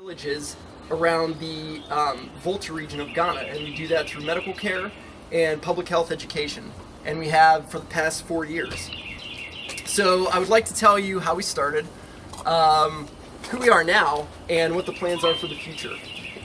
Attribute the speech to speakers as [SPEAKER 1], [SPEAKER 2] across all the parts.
[SPEAKER 1] villages around the Volta region of Ghana, and we do that through medical care and public health education, and we have for the past 4 years. So I would like to tell you how we started, who we are now, and what the plans are for the future.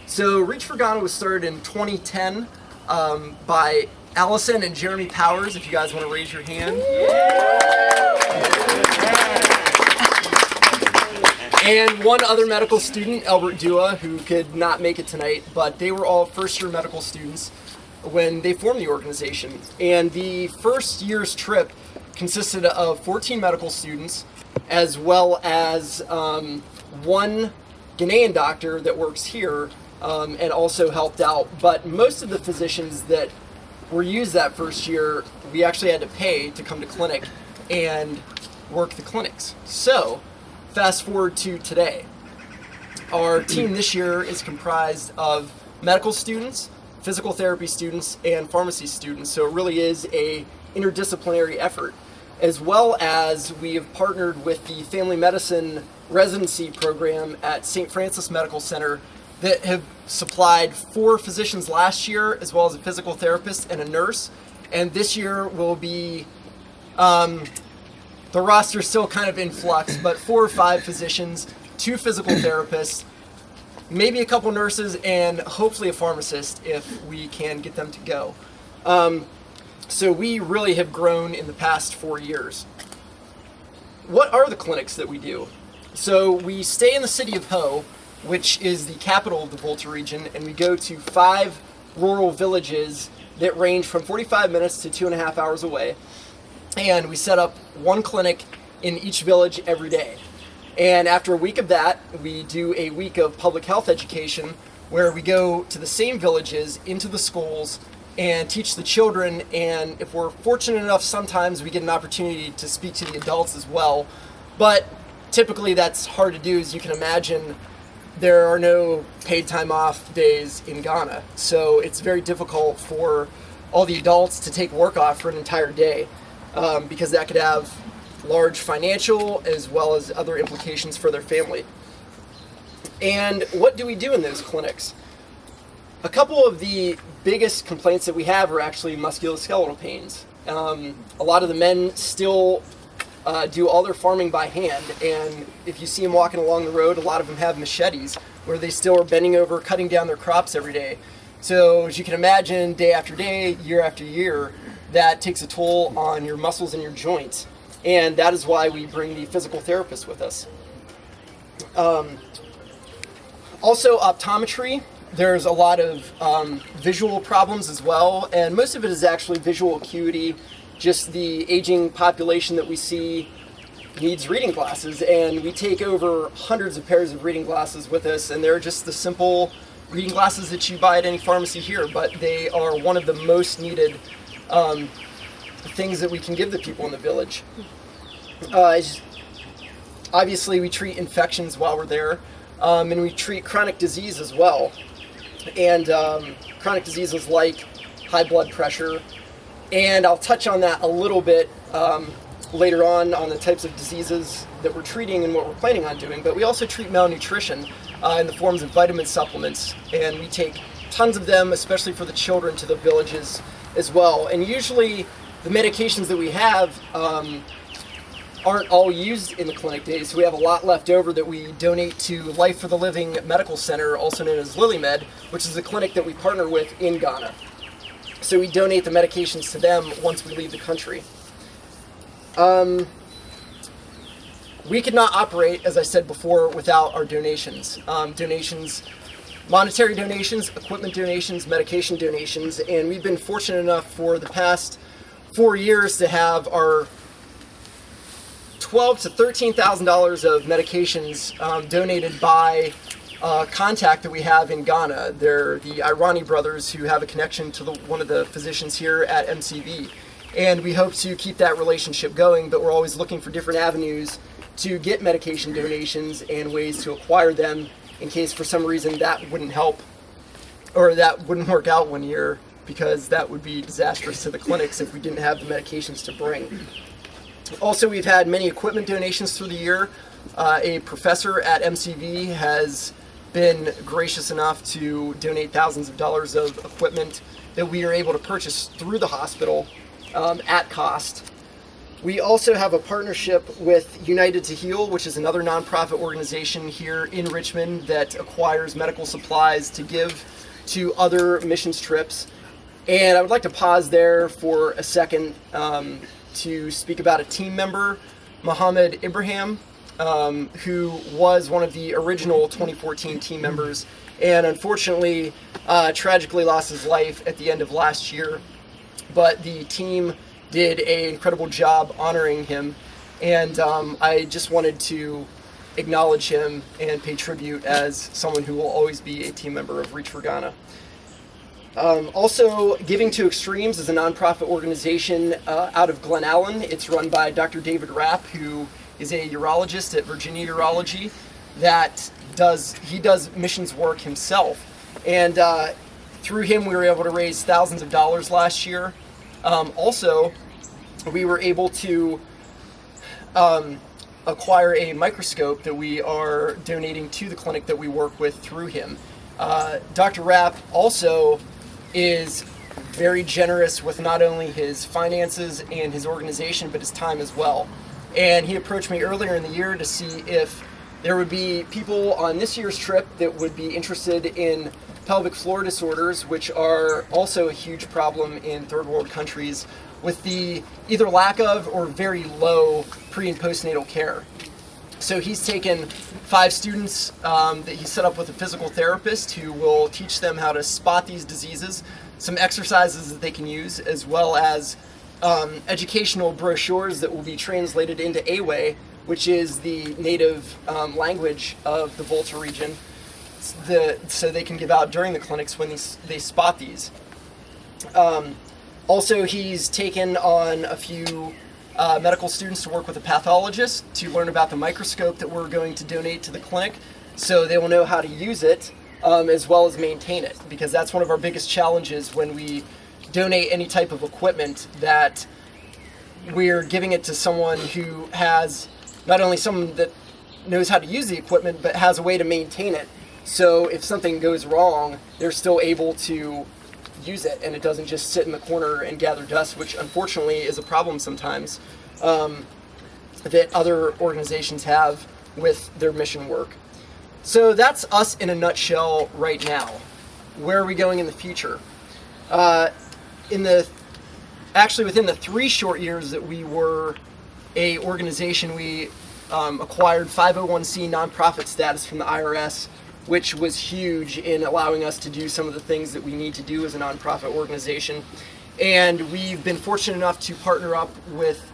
[SPEAKER 1] So Reach for Ghana was started in 2010 by Allison and Jeremy Powers, if you guys want to raise your hand. And one other medical student, Albert Dua, who could not make it tonight, but they were all first-year medical students when they formed the organization. And the first year's trip consisted of 14 medical students, as well as one Ghanaian doctor that works here and also helped out. But most of the physicians that were used that first year, we actually had to pay to come to clinic and work the clinics. So, fast forward to today. Our team this year is comprised of medical students, physical therapy students, and pharmacy students. So it really is a interdisciplinary effort, as well as we have partnered with the family medicine residency program at St. Francis Medical Center that have supplied 4 physicians last year, as well as a physical therapist and a nurse. And this year will be, the roster's still kind of in flux, but 4 or 5 physicians, 2 physical therapists, maybe a couple nurses, and hopefully a pharmacist if we can get them to go. So we really have grown in the past 4 years. What are the clinics that we do? So we stay in the city of Ho, which is the capital of the Volta region, and we go to 5 rural villages that range from 45 minutes to 2.5 hours away. And we set up 1 clinic in each village every day. And after a week of that, we do a week of public health education where we go to the same villages, into the schools, and teach the children. And if we're fortunate enough, sometimes we get an opportunity to speak to the adults as well. But typically that's hard to do. As you can imagine, there are no paid time off days in Ghana. So it's very difficult for all the adults to take work off for an entire day. Because that could have large financial as well as other implications for their family. And what do we do in those clinics? A couple of the biggest complaints that we have are actually musculoskeletal pains. A lot of the men still do all their farming by hand, and if you see them walking along the road, a lot of them have machetes where they still are bending over, cutting down their crops every day. So as you can imagine, day after day, year after year, that takes a toll on your muscles and your joints. And that is why we bring the physical therapist with us. Also, optometry. There's a lot of visual problems as well, and most of it is actually visual acuity. Just the aging population that we see needs reading glasses, and we take over hundreds of pairs of reading glasses with us, and they're just the simple reading glasses that you buy at any pharmacy here, but they are one of the most needed things that we can give the people in the village. Obviously, we treat infections while we're there, and we treat chronic disease as well. And chronic diseases like high blood pressure, and I'll touch on that a little bit later on the types of diseases that we're treating and what we're planning on doing. But we also treat malnutrition in the forms of vitamin supplements, and we take tons of them, especially for the children, to the villages as well. And usually the medications that we have aren't all used in the clinic days, so we have a lot left over that we donate to Life for the Living Medical Center, also known as LilyMed, which is a clinic that we partner with in Ghana. So we donate the medications to them once we leave the country. We could not operate, as I said before, without our donations. Monetary donations, equipment donations, medication donations, and we've been fortunate enough for the past 4 years to have our $12,000 to $13,000 of medications donated by a contact that we have in Ghana. They're the Irani brothers who have a connection to one of the physicians here at MCV. And we hope to keep that relationship going, but we're always looking for different avenues to get medication donations and ways to acquire them in case for some reason that wouldn't help or that wouldn't work out one year, because that would be disastrous to the clinics if we didn't have the medications to bring. Also, we've had many equipment donations through the year. A professor at MCV has been gracious enough to donate thousands of dollars of equipment that we are able to purchase through the hospital at cost. We also have a partnership with United to Heal, which is another nonprofit organization here in Richmond that acquires medical supplies to give to other missions trips. And I would like to pause there for a second to speak about a team member, Muhammad Ibrahim, who was one of the original 2014 team members and unfortunately tragically lost his life at the end of last year. But the team did an incredible job honoring him, and I just wanted to acknowledge him and pay tribute as someone who will always be a team member of Reach for Ghana. Also, Giving to Extremes is a nonprofit organization out of Glen Allen. It's run by Dr. David Rapp, who is a urologist at Virginia Urology that does missions work himself. And through him, we were able to raise thousands of dollars last year. Also, we were able to acquire a microscope that we are donating to the clinic that we work with through him. Dr. Rapp also is very generous with not only his finances and his organization, but his time as well. And he approached me earlier in the year to see if there would be people on this year's trip that would be interested in pelvic floor disorders, which are also a huge problem in third world countries with the either lack of or very low pre and postnatal care. So he's taken 5 students that he set up with a physical therapist who will teach them how to spot these diseases, some exercises that they can use, as well as educational brochures that will be translated into Awe, which is the native language of the Volta region, so they can give out during the clinics when they spot these. Also, he's taken on a few medical students to work with a pathologist to learn about the microscope that we're going to donate to the clinic, so they will know how to use it as well as maintain it, because that's one of our biggest challenges when we donate any type of equipment, that we're giving it to someone who has not only someone that knows how to use the equipment, but has a way to maintain it. So if something goes wrong, they're still able to use it, and it doesn't just sit in the corner and gather dust, which unfortunately is a problem sometimes that other organizations have with their mission work. So that's us in a nutshell right now. Where are we going in the future? Within the 3 short years that we were a organization, we acquired 501c nonprofit status from the IRS, which was huge in allowing us to do some of the things that we need to do as a nonprofit organization. And we've been fortunate enough to partner up with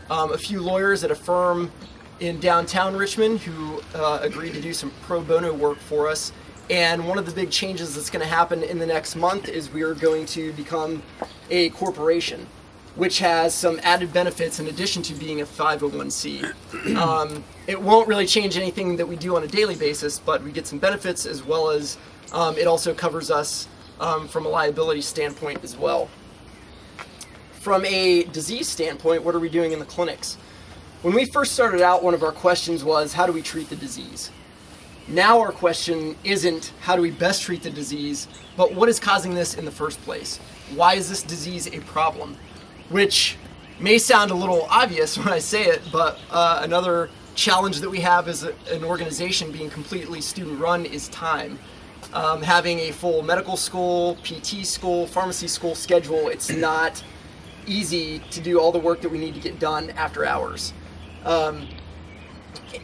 [SPEAKER 1] a few lawyers at a firm in downtown Richmond who agreed to do some pro bono work for us. And one of the big changes that's going to happen in the next month is we are going to become a corporation, which has some added benefits in addition to being a 501c. It won't really change anything that we do on a daily basis, but we get some benefits, as well as it also covers us from a liability standpoint as well. From a disease standpoint, what are we doing in the clinics? When we first started out, one of our questions was, how do we treat the disease? Now our question isn't how do we best treat the disease, but what is causing this in the first place? Why is this disease a problem? Which may sound a little obvious when I say it, but another challenge that we have as an organization being completely student run is time. Having a full medical school, PT school, pharmacy school schedule, it's not easy to do all the work that we need to get done after hours.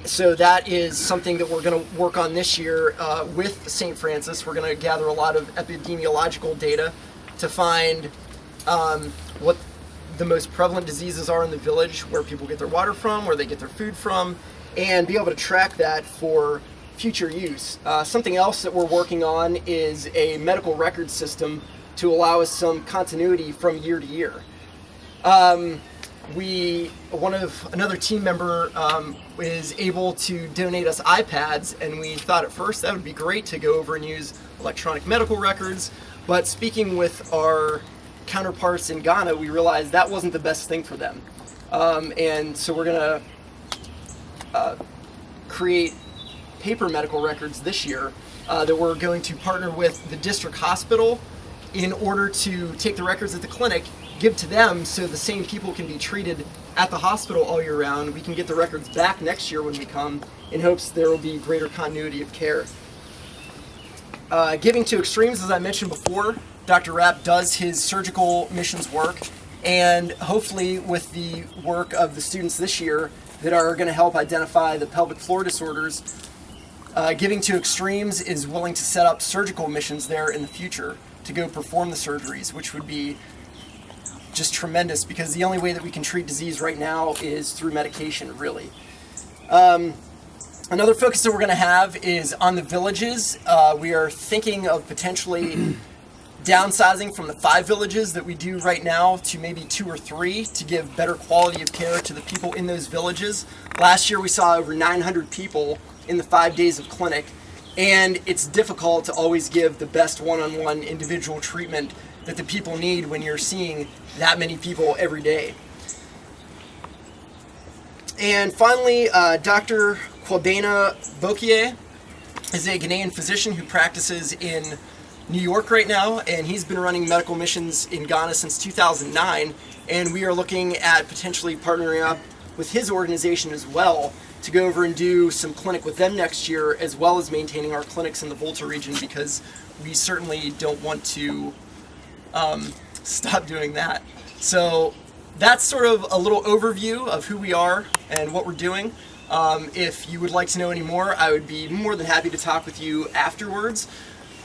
[SPEAKER 1] So that is something that we're going to work on this year with St. Francis. We're going to gather a lot of epidemiological data to find what the most prevalent diseases are in the village, where people get their water from, where they get their food from, and be able to track that for future use. Something else that we're working on is a medical record system to allow us some continuity from year to year. Another team member is able to donate us iPads, and we thought at first that would be great to go over and use electronic medical records, but speaking with our counterparts in Ghana, we realized that wasn't the best thing for them. And so we're going to create paper medical records this year, that we're going to partner with the district hospital in order to take the records at the clinic, give to them so the same people can be treated at the hospital all year round. We can get the records back next year when we come in hopes there will be greater continuity of care. Giving to Extremes, as I mentioned before, Dr. Rapp does his surgical missions work, and hopefully with the work of the students this year that are going to help identify the pelvic floor disorders, Giving to Extremes is willing to set up surgical missions there in the future to go perform the surgeries, which would be just tremendous because the only way that we can treat disease right now is through medication, really. Another focus that we're going to have is on the villages. We are thinking of potentially downsizing from the 5 villages that we do right now to maybe 2 or 3 to give better quality of care to the people in those villages. Last year we saw over 900 people in the 5 days of clinic, and it's difficult to always give the best one-on-one individual treatment that the people need when you're seeing that many people every day. And finally, Dr. Kwabena Bokie is a Ghanaian physician who practices in New York right now, and he's been running medical missions in Ghana since 2009, and we are looking at potentially partnering up with his organization as well to go over and do some clinic with them next year, as well as maintaining our clinics in the Volta region, because we certainly don't want to stop doing that. So that's sort of a little overview of who we are and what we're doing. If you would like to know any more, I would be more than happy to talk with you afterwards.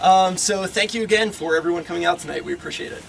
[SPEAKER 1] So thank you again for everyone coming out tonight. We appreciate it.